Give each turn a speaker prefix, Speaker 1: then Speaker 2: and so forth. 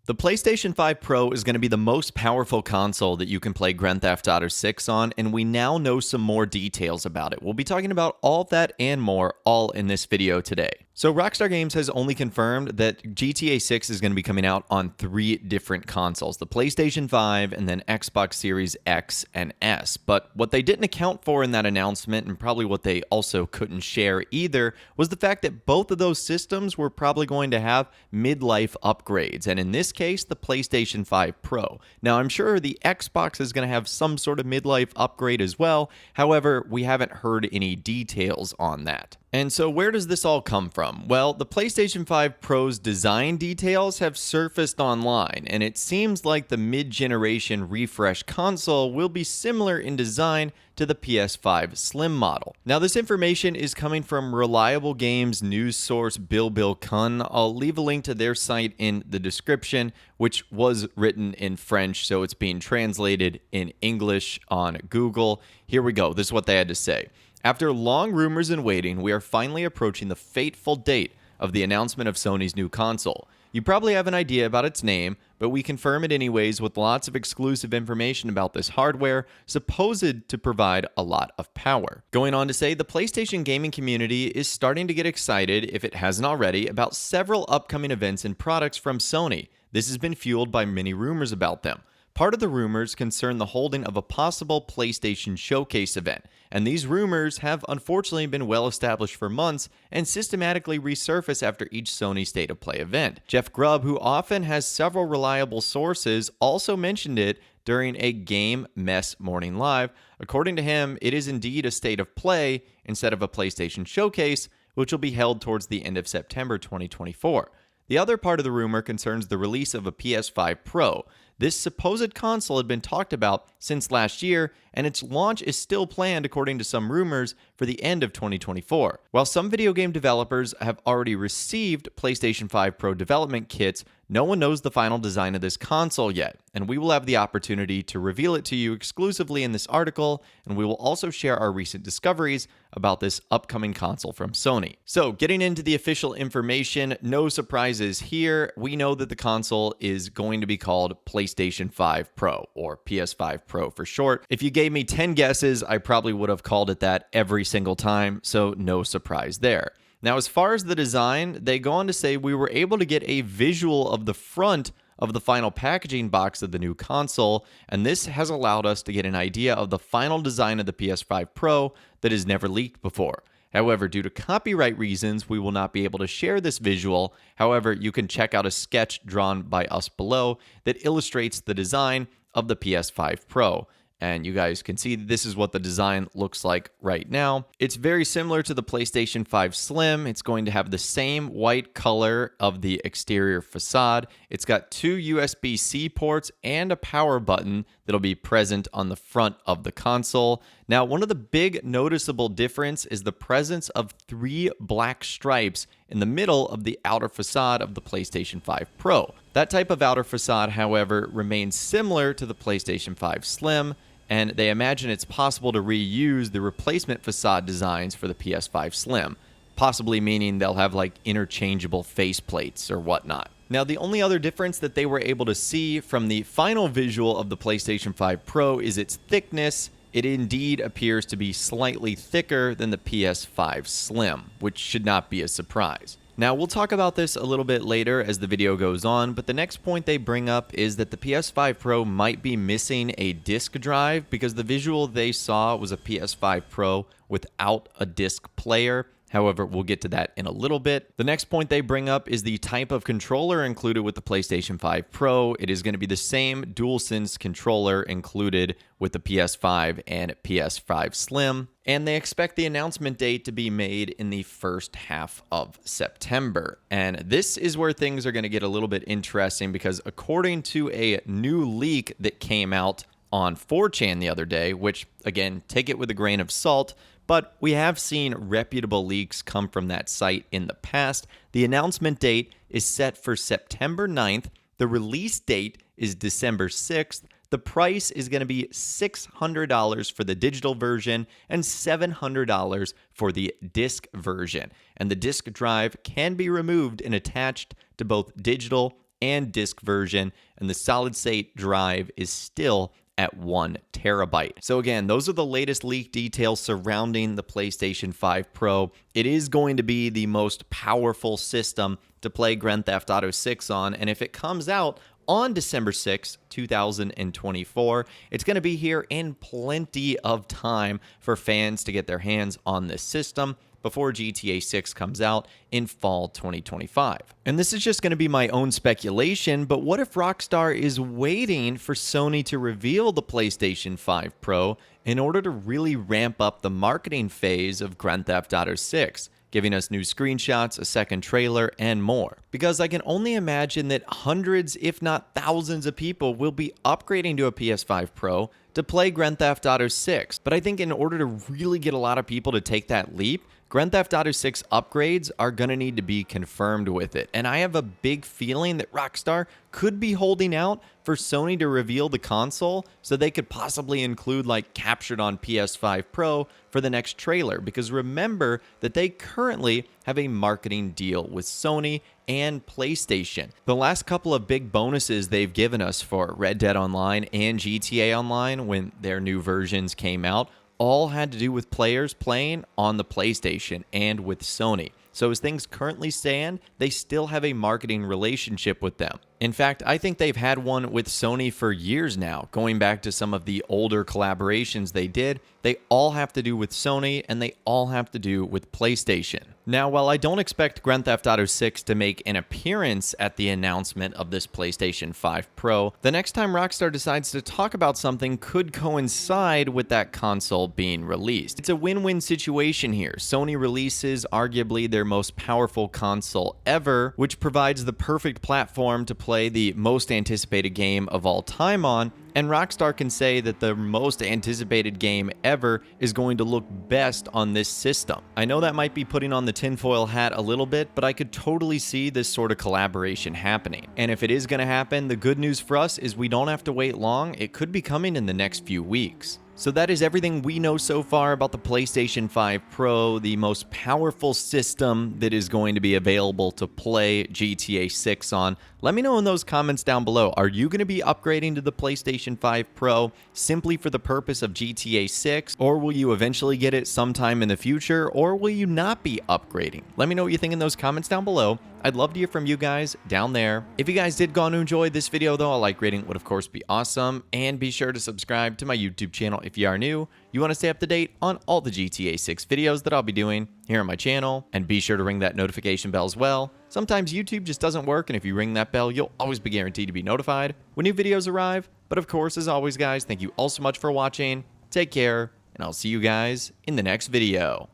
Speaker 1: The PlayStation 5 Pro is going to be the most powerful console that you can play Grand Theft Auto 6 on, and we now know some more details about it. We'll be talking about all that and more all in this video today. So Rockstar Games has only confirmed that GTA 6 is going to be coming out on 3 different consoles, the PlayStation 5 and then Xbox Series X and S. But what they didn't account for in that announcement, and probably what they also couldn't share either, was the fact that both of those systems were probably going to have mid-life upgrades, and in this case, the PlayStation 5 Pro. Now, I'm sure the Xbox is going to have some sort of midlife upgrade as well. However, we haven't heard any details on that. And so where does this all come from? Well, the PlayStation 5 Pro's design details have surfaced online, and it seems like the mid-generation refresh console will be similar in design to the PS5 Slim model. Now, this information is coming from Reliable Games news source Bill Kun. I'll leave a link to their site in the description, which was written in French, so it's being translated in English on Google. Here we go. This is what they had to say. After long rumors and waiting, we are finally approaching the fateful date of the announcement of Sony's new console. You probably have an idea about its name, but we confirm it anyways with lots of exclusive information about this hardware, supposed to provide a lot of power. Going on to say, the PlayStation gaming community is starting to get excited, if it hasn't already, about several upcoming events and products from Sony. This has been fueled by many rumors about them. Part of the rumors concern the holding of a possible PlayStation Showcase event, and these rumors have unfortunately been well established for months and systematically resurface after each Sony State of Play event. Jeff Grubb, who often has several reliable sources, also mentioned it during a Game Mess Morning Live. According to him, it is indeed a State of Play instead of a PlayStation Showcase, which will be held towards the end of September 2024. The other part of the rumor concerns the release of a PS5 Pro. This supposed console had been talked about since last year, and its launch is still planned, according to some rumors, for the end of 2024. While some video game developers have already received PlayStation 5 Pro development kits, no one knows the final design of this console yet, and we will have the opportunity to reveal it to you exclusively in this article, and we will also share our recent discoveries about this upcoming console from Sony. So, getting into the official information, no surprises here. We know that the console is going to be called PlayStation 5 Pro, or PS5 Pro for short. If you gave me 10 guesses, I probably would have called it that every single time, so no surprise there. Now, as far as the design, they go on to say we were able to get a visual of the front of the final packaging box of the new console, and this has allowed us to get an idea of the final design of the PS5 Pro that is never leaked before. However, due to copyright reasons, we will not be able to share this visual. However, you can check out a sketch drawn by us below that illustrates the design of the PS5 Pro. And you guys can see this is what the design looks like right now. It's very similar to the PlayStation 5 Slim. It's going to have the same white color of the exterior facade. It's got 2 USB-C ports and a power button that'll be present on the front of the console. Now, one of the big noticeable difference is the presence of 3 black stripes in the middle of the outer facade of the PlayStation 5 Pro. That type of outer facade, however, remains similar to the PlayStation 5 Slim, and they imagine it's possible to reuse the replacement facade designs for the PS5 Slim, possibly meaning they'll have like interchangeable faceplates or whatnot. Now, the only other difference that they were able to see from the final visual of the PlayStation 5 Pro is its thickness. It indeed appears to be slightly thicker than the PS5 Slim, which should not be a surprise. Now, we'll talk about this a little bit later as the video goes on, but the next point they bring up is that the PS5 Pro might be missing a disk drive because the visual they saw was a PS5 Pro without a disc player. However, we'll get to that in a little bit. The next point they bring up is the type of controller included with the PlayStation 5 Pro. It is going to be the same DualSense controller included with the PS5 and PS5 Slim. And they expect the announcement date to be made in the first half of September. And this is where things are going to get a little bit interesting because according to a new leak that came out on 4chan the other day, which, again, take it with a grain of salt, but we have seen reputable leaks come from that site in the past. The announcement date is set for September 9th. The release date is December 6th. The price is going to be $600 for the digital version and $700 for the disc version. And the disc drive can be removed and attached to both digital and disc version, and the solid state drive is still at 1 terabyte. So again, those are the latest leaked details surrounding the PlayStation 5 Pro. It is going to be the most powerful system to play Grand Theft Auto 6 on, and if it comes out on December 6th, 2024, it's going to be here in plenty of time for fans to get their hands on this system before GTA 6 comes out in fall 2025. And this is just going to be my own speculation, but what if Rockstar is waiting for Sony to reveal the PlayStation 5 Pro in order to really ramp up the marketing phase of Grand Theft Auto 6? Giving us new screenshots, a second trailer, and more. Because I can only imagine that hundreds, if not thousands of people will be upgrading to a PS5 Pro to play Grand Theft Auto 6. But I think in order to really get a lot of people to take that leap, Grand Theft Auto 6 upgrades are going to need to be confirmed with it. And I have a big feeling that Rockstar could be holding out for Sony to reveal the console so they could possibly include like captured on PS5 Pro for the next trailer. Because remember that they currently have a marketing deal with Sony and PlayStation. The last couple of big bonuses they've given us for Red Dead Online and GTA Online when their new versions came out all had to do with players playing on the PlayStation and with Sony. So as things currently stand, they still have a marketing relationship with them. In fact, I think they've had one with Sony for years now, going back to some of the older collaborations they did. They all have to do with Sony, and they all have to do with PlayStation. Now, while I don't expect Grand Theft Auto 6 to make an appearance at the announcement of this PlayStation 5 Pro, the next time Rockstar decides to talk about something could coincide with that console being released. It's a win-win situation here. Sony releases arguably their most powerful console ever, which provides the perfect platform to play the most anticipated game of all time on, and Rockstar can say that the most anticipated game ever is going to look best on this system. I know that might be putting on the tinfoil hat a little bit, but I could totally see this sort of collaboration happening. And if it is going to happen, the good news for us is we don't have to wait long. It could be coming in the next few weeks. So that is everything we know so far about the PlayStation 5 Pro, the most powerful system that is going to be available to play GTA 6 on. Let me know in those comments down below. Are you going to be upgrading to the PlayStation 5 Pro simply for the purpose of GTA 6? Or will you eventually get it sometime in the future? Or will you not be upgrading? Let me know what you think in those comments down below. I'd love to hear from you guys down there. If you guys did go on to enjoy this video though, a like rating would of course be awesome. And be sure to subscribe to my YouTube channel if you are new. You want to stay up to date on all the GTA 6 videos that I'll be doing here on my channel. And be sure to ring that notification bell as well. Sometimes YouTube just doesn't work, and if you ring that bell, you'll always be guaranteed to be notified when new videos arrive. But of course, as always guys, thank you all so much for watching. Take care, and I'll see you guys in the next video.